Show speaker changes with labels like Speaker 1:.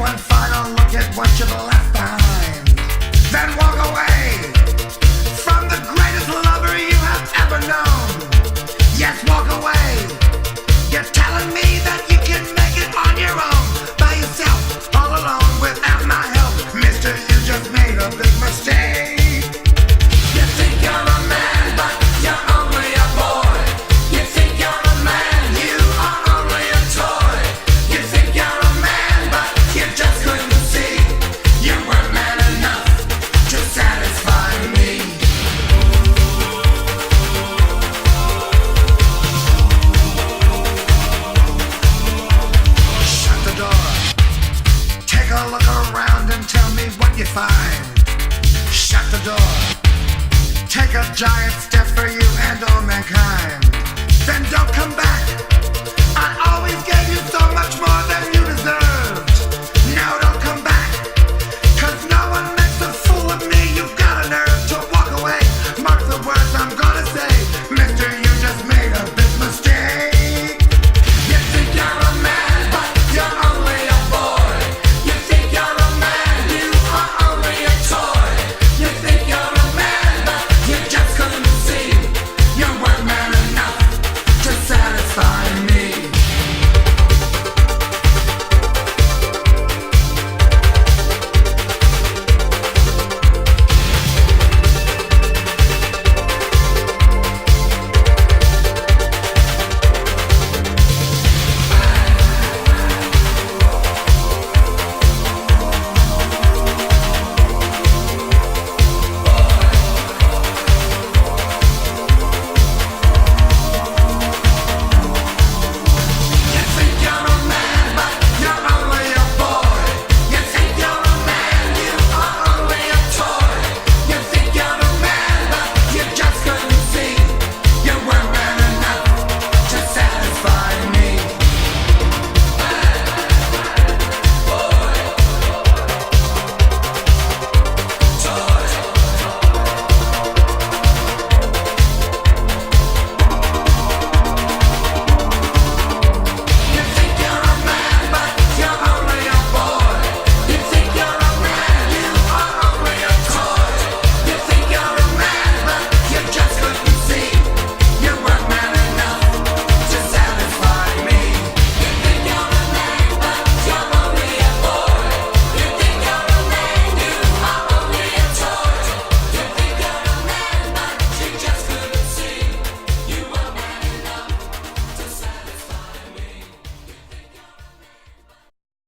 Speaker 1: one final look at what you've left behind. Then walk away from the greatest lover you have ever known. Yes, walk away. You're telling me that you can make it on your own, by yourself, all alone, without my help. Mister, you just made a big mistake. You think you're a man, but you're only a boy. You think you're a man, you are only a toy. You think you're a man, but you just couldn't see you were man enough to satisfy me. Shut the door. Take a look around and tell me what you find. Shut the door. Take a giant